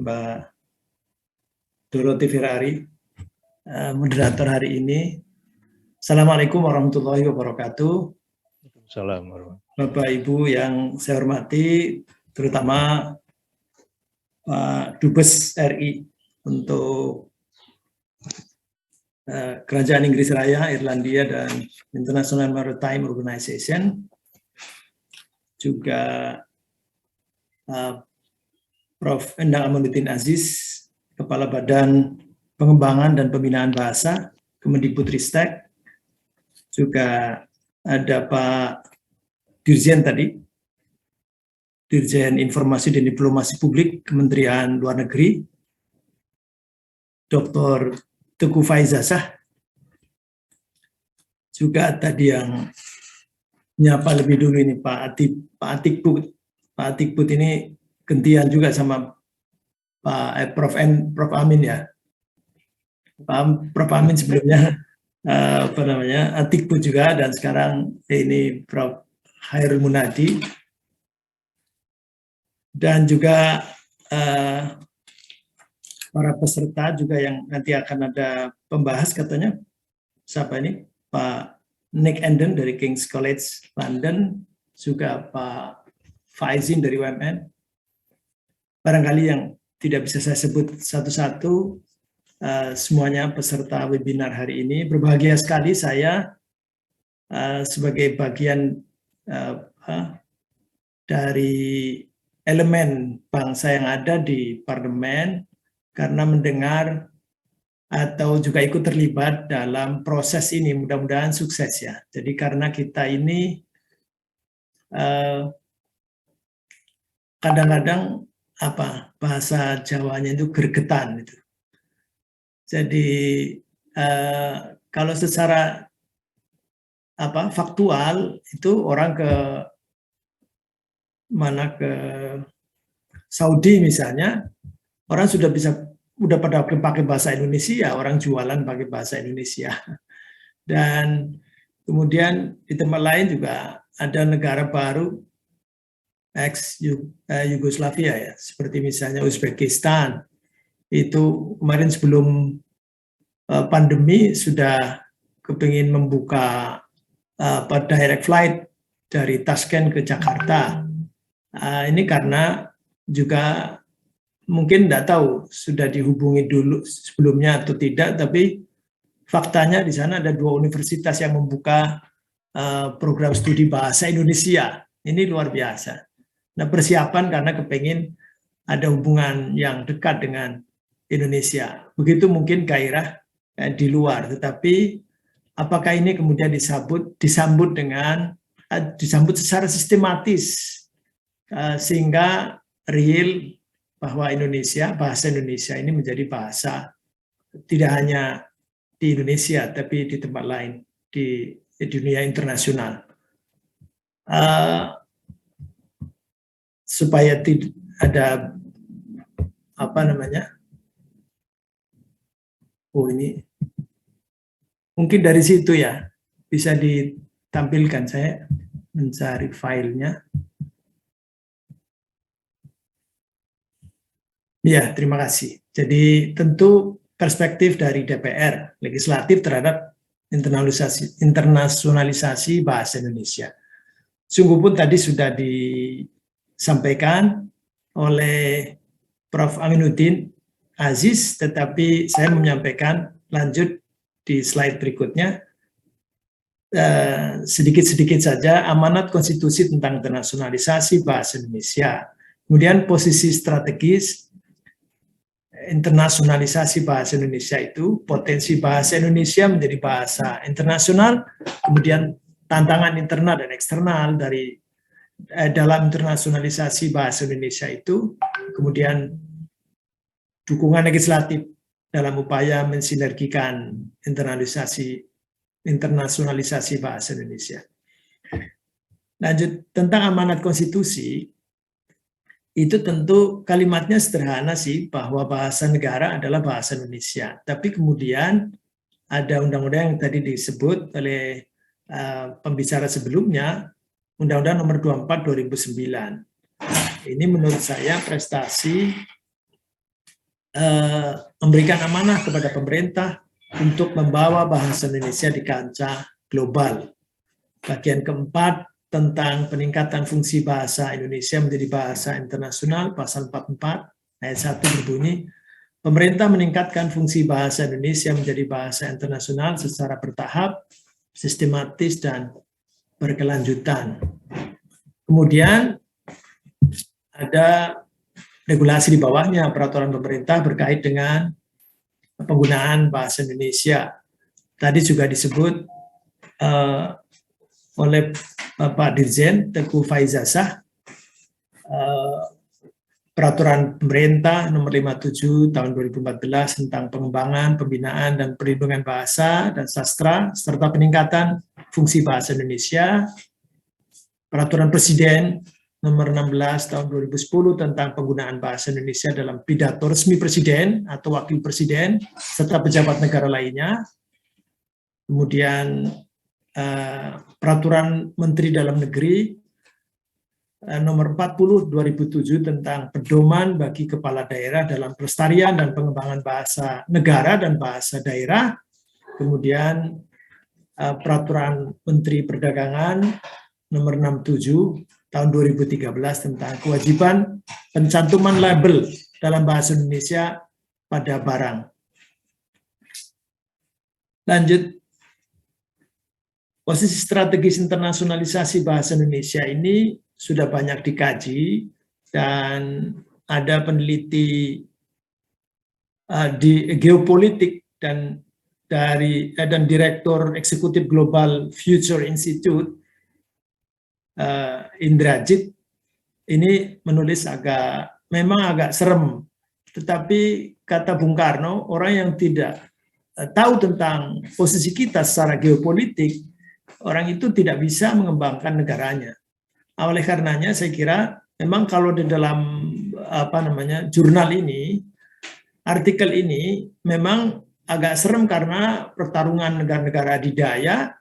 Mbak Dorothy Ferrari, moderator hari ini. Assalamualaikum warahmatullahi wabarakatuh. Assalamualaikum. Bapak Ibu yang saya hormati, terutama Pak Dubes RI untuk Kerajaan Inggris Raya, Irlandia, dan International Maritime Organization, juga Prof. Endang Amanuddin Aziz, Kepala Badan Pengembangan dan Pembinaan Bahasa, Kemendikbudristek, juga ada Pak Dirjen tadi, Dirjen Informasi dan Diplomasi Publik Kementerian Luar Negeri, Dr. Teguh Faizasah, juga tadi yang nyapa lebih dulu ini Pak Atikbud. Pak Atikbud ini gantian juga sama Pak Prof. Amin ya. Prof. Amin sebelumnya Atikbud juga, dan sekarang ini Prof. Hairul Munadi, dan juga para peserta juga yang nanti akan ada pembahas katanya. Siapa ini? Pak Nick Enden dari King's College London, juga Pak Faizin dari UMN. Barangkali yang tidak bisa saya sebut satu-satu, semuanya peserta webinar hari ini. Berbahagia sekali saya sebagai bagian dari elemen bangsa yang ada di parlemen, karena mendengar atau juga ikut terlibat dalam proses ini. Mudah-mudahan sukses ya. Jadi karena kita ini kadang-kadang bahasa Jawanya itu gregetan itu. Jadi kalau secara faktual itu orang ke Saudi misalnya, orang udah pada pakai bahasa Indonesia, orang jualan pakai bahasa Indonesia. Dan kemudian di tempat lain juga ada negara baru ex Yugoslavia ya, seperti misalnya Uzbekistan. Itu kemarin sebelum pandemi sudah kepingin membuka direct flight dari Tashkent ke Jakarta. Ini karena juga mungkin tidak tahu sudah dihubungi dulu sebelumnya atau tidak, tapi faktanya di sana ada 2 universitas yang membuka program studi bahasa Indonesia. Ini luar biasa. Nah, persiapan karena kepingin ada hubungan yang dekat dengan Indonesia. Begitu mungkin gairah di luar, tetapi apakah ini kemudian disambut secara sistematis sehingga real bahwa bahasa Indonesia ini menjadi bahasa tidak hanya di Indonesia tapi di tempat lain di dunia internasional, supaya tidak ada ini mungkin dari situ ya bisa ditampilkan. Saya mencari filenya. Ya, terima kasih. Jadi tentu perspektif dari DPR legislatif terhadap internasionalisasi bahasa Indonesia. Sungguh pun tadi sudah disampaikan oleh Prof. Amanuddin Aziz, tetapi saya menyampaikan lanjut di slide berikutnya. Sedikit-sedikit saja amanat konstitusi tentang internasionalisasi bahasa Indonesia. Kemudian posisi strategis internasionalisasi bahasa Indonesia itu, potensi bahasa Indonesia menjadi bahasa internasional, kemudian tantangan internal dan eksternal dalam internasionalisasi bahasa Indonesia itu, kemudian dukungan legislatif dalam upaya mensinergikan internasionalisasi bahasa Indonesia. Lanjut, tentang amanat konstitusi, itu tentu kalimatnya sederhana sih, bahwa bahasa negara adalah bahasa Indonesia. Tapi kemudian ada undang-undang yang tadi disebut oleh pembicara sebelumnya, Undang-Undang Nomor 24 2009. Ini menurut saya prestasi memberikan amanah kepada pemerintah untuk membawa bahasa Indonesia di kancah global. Bagian keempat tentang peningkatan fungsi bahasa Indonesia menjadi bahasa internasional, pasal 44 ayat 1 berbunyi, pemerintah meningkatkan fungsi bahasa Indonesia menjadi bahasa internasional secara bertahap, sistematis, dan berkelanjutan. Kemudian ada regulasi di bawahnya, peraturan pemerintah berkait dengan penggunaan bahasa Indonesia. Tadi juga disebut oleh Bapak Dirjen Teguh Faizasah, peraturan pemerintah nomor 57 tahun 2014 tentang pengembangan, pembinaan, dan perlindungan bahasa dan sastra, serta peningkatan fungsi bahasa Indonesia, peraturan Presiden nomor 16 tahun 2010 tentang penggunaan bahasa Indonesia dalam pidato resmi Presiden atau Wakil Presiden, serta pejabat negara lainnya, kemudian peraturan Menteri Dalam Negeri nomor 40 2007 tentang pedoman bagi kepala daerah dalam pelestarian dan pengembangan bahasa negara dan bahasa daerah, kemudian peraturan Menteri Perdagangan nomor 67 tahun 2013 tentang kewajiban pencantuman label dalam bahasa Indonesia pada barang. Lanjut, posisi strategis internasionalisasi bahasa Indonesia ini sudah banyak dikaji dan ada peneliti di geopolitik dan Direktur Eksekutif Global Future Institute Indrajit ini menulis memang agak serem, tetapi kata Bung Karno, orang yang tidak tahu tentang posisi kita secara geopolitik, orang itu tidak bisa mengembangkan negaranya. Oleh karenanya saya kira memang kalau di dalam jurnal ini, artikel ini memang agak serem karena pertarungan negara-negara adidaya,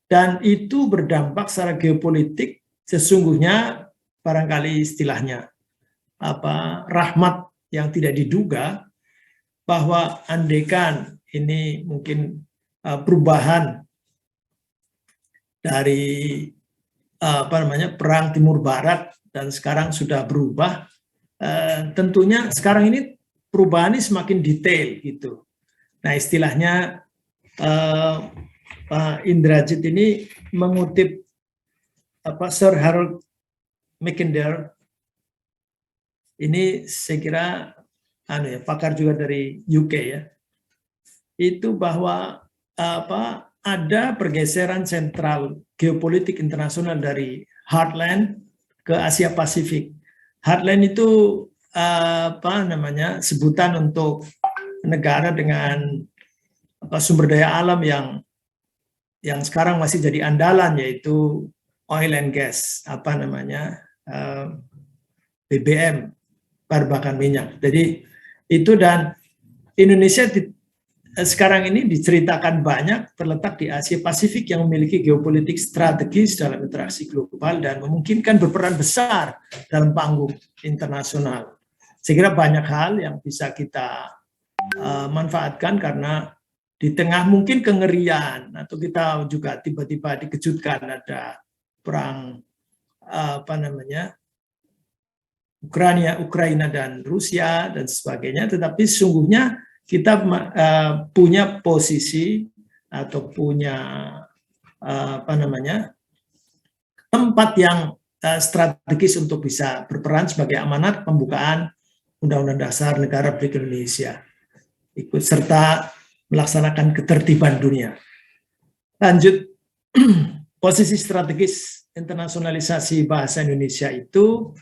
dan itu berdampak secara geopolitik. Sesungguhnya barangkali istilahnya rahmat yang tidak diduga, bahwa andaikan ini mungkin perubahan dari perang Timur Barat dan sekarang sudah berubah, tentunya sekarang ini perubahan ini semakin detail gitu. Nah, istilahnya Pak Indrajit ini mengutip Sir Harold Mackinder, ini saya kira pakar juga dari UK ya, itu bahwa ada pergeseran sentral geopolitik internasional dari heartland ke Asia Pasifik. Heartland itu sebutan untuk negara dengan sumber daya alam yang sekarang masih jadi andalan, yaitu oil and gas, BBM, bahan minyak. Jadi itu, dan Indonesia sekarang ini diceritakan banyak terletak di Asia Pasifik yang memiliki geopolitik strategis dalam interaksi global dan memungkinkan berperan besar dalam panggung internasional. Saya kira banyak hal yang bisa kita manfaatkan, karena di tengah mungkin kengerian atau kita juga tiba-tiba dikejutkan ada perang Ukraina dan Rusia dan sebagainya, tetapi sesungguhnya kita punya posisi atau punya tempat yang strategis untuk bisa berperan sebagai amanat pembukaan Undang-Undang Dasar Negara Republik Indonesia, ikut serta melaksanakan ketertiban dunia. Lanjut, posisi strategis internasionalisasi bahasa Indonesia itu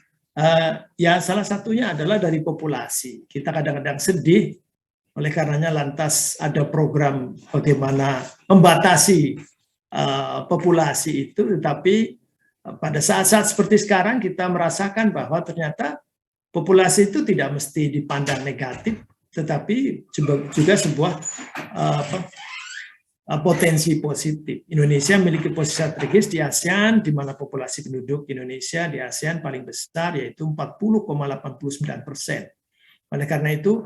ya salah satunya adalah dari populasi. Kita kadang-kadang sedih oleh karenanya lantas ada program bagaimana membatasi populasi itu, tetapi pada saat-saat seperti sekarang kita merasakan bahwa ternyata populasi itu tidak mesti dipandang negatif, tetapi juga sebuah potensi positif. Indonesia memiliki posisi strategis di ASEAN, di mana populasi penduduk Indonesia di ASEAN paling besar, yaitu 40,89%. Oleh karena itu,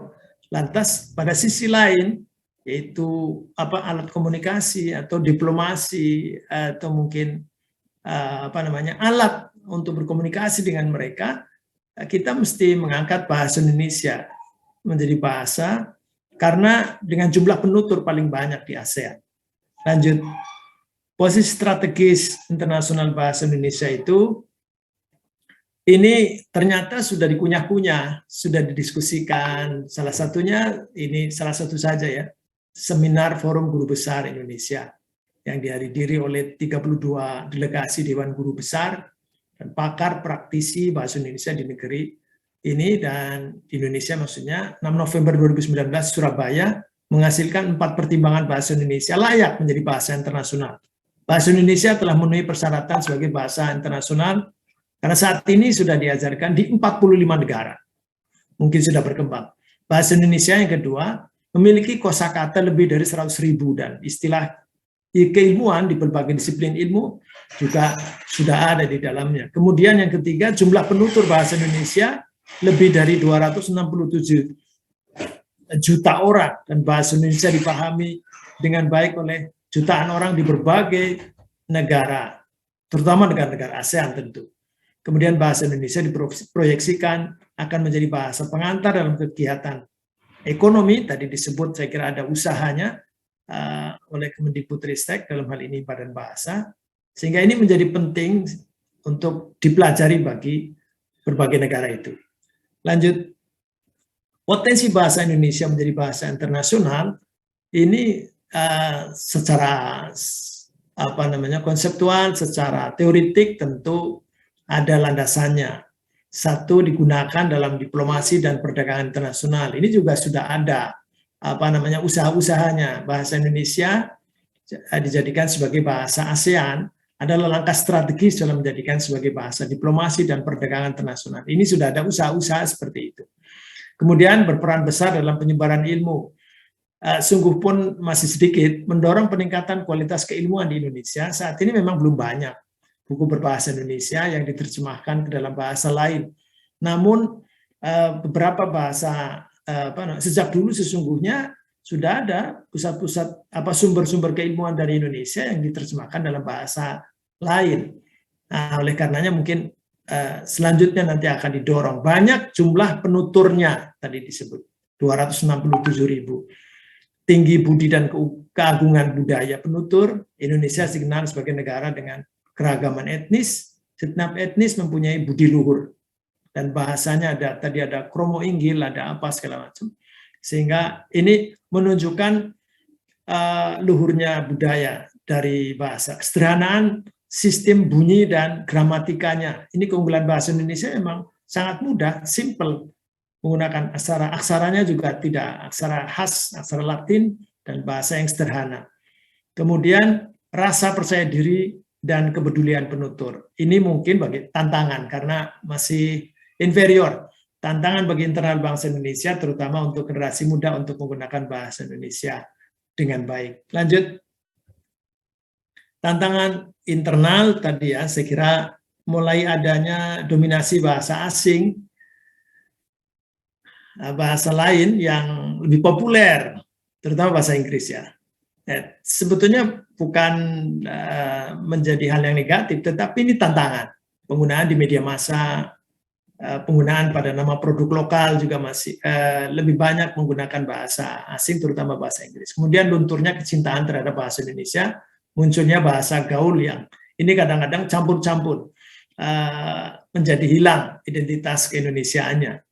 Lantas pada sisi lain, yaitu alat komunikasi atau diplomasi atau mungkin alat untuk berkomunikasi dengan mereka, kita mesti mengangkat bahasa Indonesia menjadi bahasa karena dengan jumlah penutur paling banyak di ASEAN. Lanjut, posisi strategis internasional bahasa Indonesia itu ini ternyata sudah dikunyah-kunyah, sudah didiskusikan. Salah satunya, ini salah satu saja ya, seminar Forum Guru Besar Indonesia yang dihadiri oleh 32 delegasi Dewan Guru Besar dan pakar praktisi bahasa Indonesia di negeri ini, dan di Indonesia maksudnya 6 November 2019 Surabaya menghasilkan 4 pertimbangan bahasa Indonesia layak menjadi bahasa internasional. Bahasa Indonesia telah memenuhi persyaratan sebagai bahasa internasional karena saat ini sudah diajarkan di 45 negara. Mungkin sudah berkembang. Bahasa Indonesia yang kedua, memiliki kosakata lebih dari 100.000 dan istilah keilmuan di berbagai disiplin ilmu juga sudah ada di dalamnya. Kemudian yang ketiga, jumlah penutur bahasa Indonesia lebih dari 267 juta orang dan bahasa Indonesia dipahami dengan baik oleh jutaan orang di berbagai negara, terutama negara-negara ASEAN tentu. Kemudian bahasa Indonesia diproyeksikan akan menjadi bahasa pengantar dalam kegiatan ekonomi. Tadi disebut, saya kira ada usahanya oleh Kemendikbudristek, dalam hal ini Badan Bahasa, sehingga ini menjadi penting untuk dipelajari bagi berbagai negara itu. Lanjut, potensi bahasa Indonesia menjadi bahasa internasional ini secara konseptual, secara teoritik tentu ada landasannya. Satu, digunakan dalam diplomasi dan perdagangan internasional. Ini juga sudah ada usaha-usahanya. Bahasa Indonesia dijadikan sebagai bahasa ASEAN adalah langkah strategis dalam menjadikan sebagai bahasa diplomasi dan perdagangan internasional. Ini sudah ada usaha-usaha seperti itu. Kemudian berperan besar dalam penyebaran ilmu. Sungguh pun masih sedikit, mendorong peningkatan kualitas keilmuan di Indonesia. Saat ini memang belum banyak buku berbahasa Indonesia yang diterjemahkan ke dalam bahasa lain. Namun beberapa bahasa sejak dulu sesungguhnya sudah ada pusat-pusat sumber-sumber keilmuan dari Indonesia yang diterjemahkan dalam bahasa lain. Nah, oleh karenanya mungkin selanjutnya nanti akan didorong. Banyak jumlah penuturnya tadi disebut 267.000. Tinggi budi dan keagungan budaya penutur. Indonesia dikenal sebagai negara dengan keragaman etnis. Setiap etnis mempunyai budi luhur dan bahasanya tadi ada kromo inggil, ada apa segala macam, sehingga ini menunjukkan luhurnya budaya dari bahasa. Kesederhanaan sistem bunyi dan gramatikanya. Ini keunggulan bahasa Indonesia memang sangat mudah, simple, menggunakan aksaranya juga tidak aksara khas, aksara Latin, dan bahasa yang sederhana. Kemudian rasa percaya diri dan kepedulian penutur. Ini mungkin bagi tantangan karena masih inferior. Tantangan bagi internal bangsa Indonesia, terutama untuk generasi muda untuk menggunakan bahasa Indonesia dengan baik. Lanjut. Tantangan internal tadi ya, saya kira mulai adanya dominasi bahasa asing, bahasa lain yang lebih populer, terutama bahasa Inggris ya. Sebetulnya bukan menjadi hal yang negatif, tetapi ini tantangan. Penggunaan di media massa, penggunaan pada nama produk lokal juga masih lebih banyak menggunakan bahasa asing, terutama bahasa Inggris. Kemudian lunturnya kecintaan terhadap bahasa Indonesia, munculnya bahasa gaul yang ini kadang-kadang campur-campur, menjadi hilang identitas keindonesiaannya.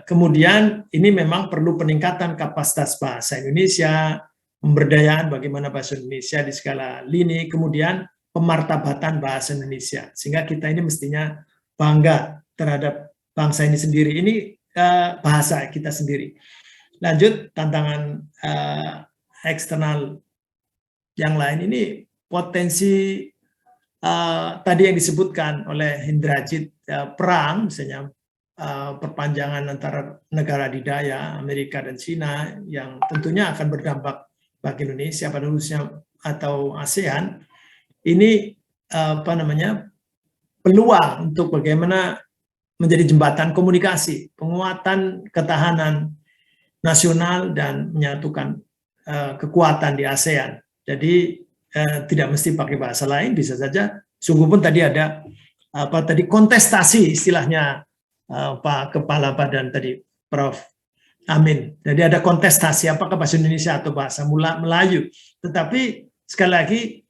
Kemudian ini memang perlu peningkatan kapasitas bahasa Indonesia, pemberdayaan bagaimana bahasa Indonesia di segala lini, kemudian pemartabatan bahasa Indonesia, sehingga kita ini mestinya bangga terhadap bangsa ini sendiri. Ini bahasa kita sendiri. Lanjut, tantangan eksternal yang lain ini potensi tadi yang disebutkan oleh Hindrajit, perang misalnya, perpanjangan antara negara adidaya Amerika dan China yang tentunya akan berdampak bagi Indonesia pada khususnya atau ASEAN. Ini peluang untuk bagaimana menjadi jembatan komunikasi, penguatan ketahanan nasional dan menyatukan kekuatan di ASEAN. Jadi tidak mesti pakai bahasa lain, bisa saja. Sungguh pun tadi ada kontestasi istilahnya Pak Kepala Badan tadi, Prof. Amin. Jadi ada kontestasi apakah bahasa Indonesia atau bahasa Melayu. Tetapi sekali lagi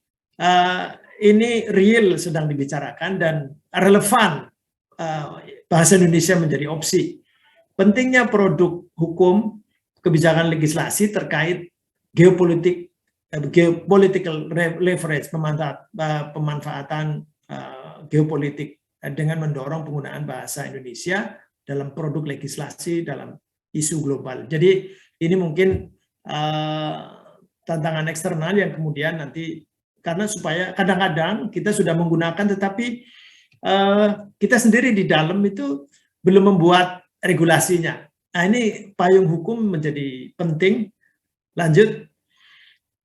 ini real sedang dibicarakan dan relevan bahasa Indonesia menjadi opsi. Pentingnya produk hukum kebijakan legislasi terkait geopolitical leverage, pemanfaatan geopolitik dengan mendorong penggunaan bahasa Indonesia dalam produk legislasi, dalam isu global. Jadi ini mungkin tantangan eksternal yang kemudian nanti, karena supaya kadang-kadang kita sudah menggunakan tetapi kita sendiri di dalam itu belum membuat regulasinya. Nah ini payung hukum menjadi penting. Lanjut.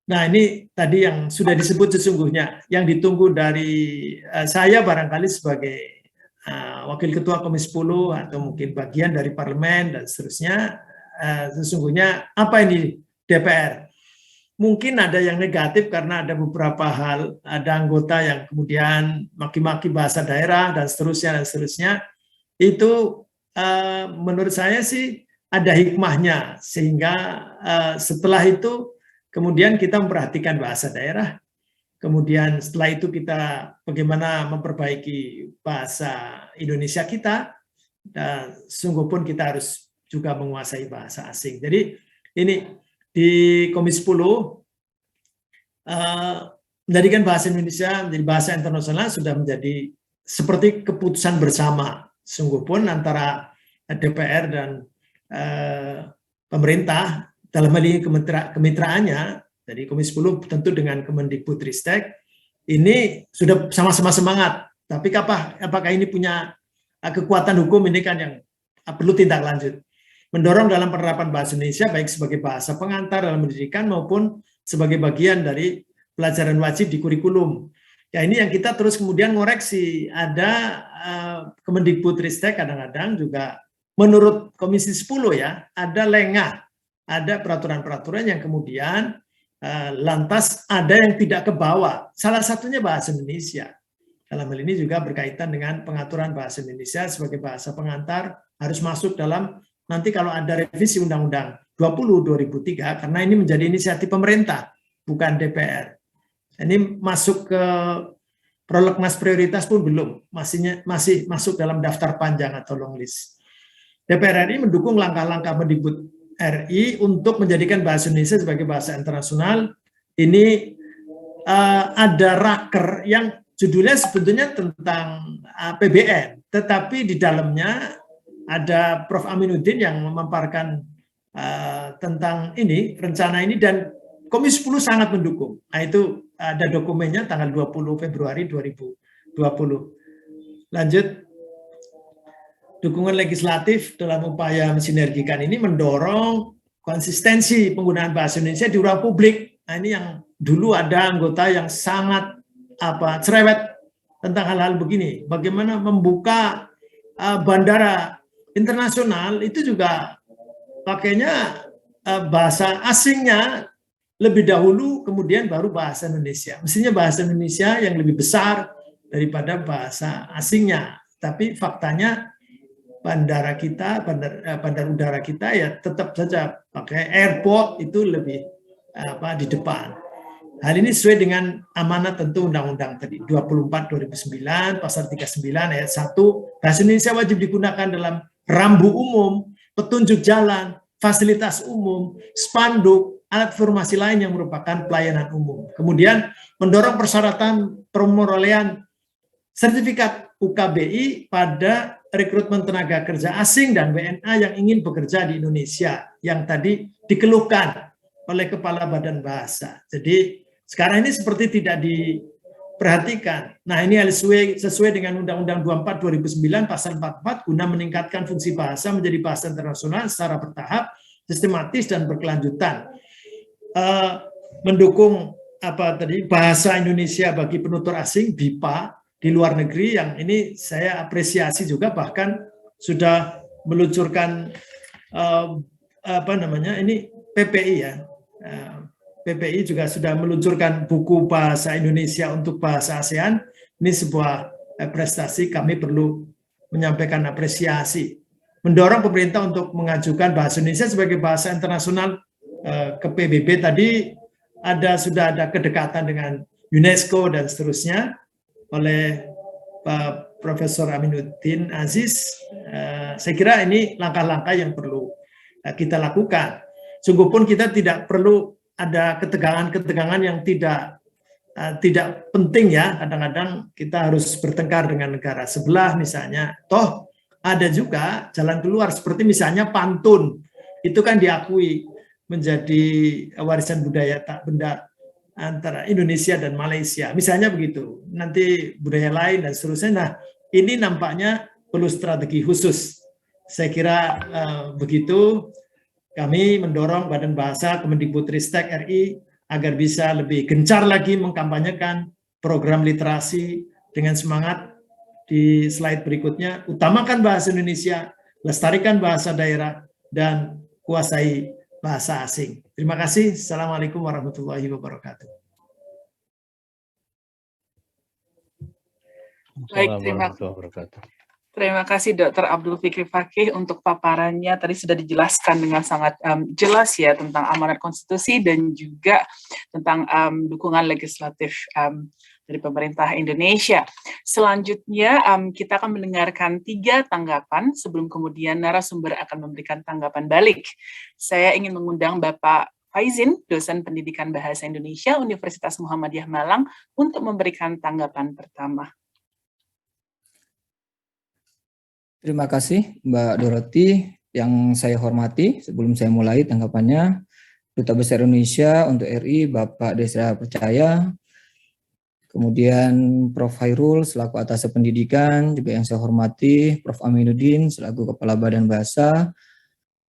Nah ini tadi yang sudah disebut sesungguhnya, yang ditunggu dari saya barangkali sebagai Wakil Ketua Komisi 10 atau mungkin bagian dari parlemen dan seterusnya, sesungguhnya apa ini DPR? Mungkin ada yang negatif karena ada beberapa hal, ada anggota yang kemudian maki-maki bahasa daerah dan seterusnya. Itu menurut saya sih ada hikmahnya, sehingga setelah itu kemudian kita memperhatikan bahasa daerah. Kemudian setelah itu kita bagaimana memperbaiki bahasa Indonesia kita, dan sungguh pun kita harus juga menguasai bahasa asing. Jadi ini di Komisi 10 menjadikan bahasa Indonesia menjadi bahasa internasional sudah menjadi seperti keputusan bersama, sungguh pun antara DPR dan pemerintah dalam hal ini kemitraannya. Jadi Komisi 10 tentu dengan Kemendikbudristek ini sudah sama-sama semangat. Tapi apakah ini punya kekuatan hukum, ini kan yang perlu tindak lanjut. Mendorong dalam penerapan bahasa Indonesia baik sebagai bahasa pengantar dalam pendidikan maupun sebagai bagian dari pelajaran wajib di kurikulum. Ya ini yang kita terus kemudian ngoreksi. Ada Kemendikbudristek kadang-kadang juga menurut Komisi 10 ya, ada lengah, ada peraturan-peraturan yang kemudian lantas ada yang tidak kebawa. Salah satunya bahasa Indonesia. Dalam hal ini juga berkaitan dengan pengaturan bahasa Indonesia sebagai bahasa pengantar harus masuk dalam nanti kalau ada revisi Undang-Undang 20/2003, karena ini menjadi inisiatif pemerintah, bukan DPR. Ini masuk ke prolegnas prioritas pun belum, masih masuk dalam daftar panjang atau long list. DPR RI mendukung langkah-langkah Mendikbud RI untuk menjadikan bahasa Indonesia sebagai bahasa internasional. Ini ada raker yang judulnya sebetulnya tentang PBN, tetapi di dalamnya ada Prof. Aminuddin yang memaparkan tentang ini, rencana ini, dan Komisi 10 sangat mendukung. Nah itu ada dokumennya tanggal 20 Februari 2020. Lanjut. Dukungan legislatif dalam upaya mensinergikan ini mendorong konsistensi penggunaan bahasa Indonesia di ruang publik. Nah ini yang dulu ada anggota yang sangat cerewet tentang hal-hal begini. Bagaimana membuka bandara internasional itu juga pakainya bahasa asingnya lebih dahulu, kemudian baru bahasa Indonesia. Mestinya bahasa Indonesia yang lebih besar daripada bahasa asingnya. Tapi faktanya bandara kita, bandar udara kita ya tetap saja pakai airport itu lebih di depan. Hal ini sesuai dengan amanat tentu undang-undang tadi 24/2009 pasal 39 ayat 1, bahasa Indonesia wajib digunakan dalam rambu umum, petunjuk jalan, fasilitas umum, spanduk, alat informasi lain yang merupakan pelayanan umum. Kemudian mendorong persyaratan perolehan sertifikat UKBI pada rekrutmen tenaga kerja asing dan WNA yang ingin bekerja di Indonesia, yang tadi dikeluhkan oleh Kepala Badan Bahasa. Jadi sekarang ini seperti tidak diperhatikan. Nah ini sesuai dengan Undang-Undang 24/2009 pasal 44 guna meningkatkan fungsi bahasa menjadi bahasa internasional secara bertahap, sistematis dan berkelanjutan. Mendukung bahasa Indonesia bagi penutur asing (BIPA) di luar negeri, yang ini saya apresiasi juga, bahkan sudah meluncurkan ini PPI ya. PPI juga sudah meluncurkan buku bahasa Indonesia untuk bahasa ASEAN. Ini sebuah prestasi, kami perlu menyampaikan apresiasi. Mendorong pemerintah untuk mengajukan bahasa Indonesia sebagai bahasa internasional ke PBB tadi sudah ada kedekatan dengan UNESCO dan seterusnya oleh Pak Profesor Aminuddin Aziz. Saya kira ini langkah-langkah yang perlu kita lakukan. Sungguh pun kita tidak perlu ada ketegangan-ketegangan yang tidak penting ya. Kadang-kadang kita harus bertengkar dengan negara sebelah misalnya. Toh ada juga jalan keluar seperti misalnya pantun. Itu kan diakui menjadi warisan budaya tak benda antara Indonesia dan Malaysia. Misalnya begitu. Nanti budaya lain dan seterusnya. Nah, ini nampaknya perlu strategi khusus. Saya kira begitu. Kami mendorong Badan Bahasa Kemendikbudristek RI agar bisa lebih gencar lagi mengkampanyekan program literasi dengan semangat. Di slide berikutnya, utamakan bahasa Indonesia, lestarikan bahasa daerah, dan kuasai bahasa asing. Terima kasih. Assalamualaikum warahmatullahi wabarakatuh. Baik, terima kasih Dr. Abdul Fikri Fakih untuk paparannya. Tadi sudah dijelaskan dengan sangat jelas ya tentang amanat konstitusi dan juga tentang dukungan legislatif dari pemerintah Indonesia. Selanjutnya kita akan mendengarkan 3 tanggapan sebelum kemudian narasumber akan memberikan tanggapan balik. Saya ingin mengundang Bapak Faizin, dosen pendidikan bahasa Indonesia Universitas Muhammadiyah Malang, untuk memberikan tanggapan pertama. Terima kasih Mbak Dorothy. Yang saya hormati, sebelum saya mulai tanggapannya, Duta Besar Indonesia untuk RI Bapak Desra Percaya, kemudian Prof. Hairul selaku Atase Pendidikan, juga yang saya hormati Prof. Aminuddin selaku Kepala Badan Bahasa,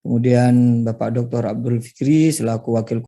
kemudian Bapak Dr. Abdul Fikri selaku Wakil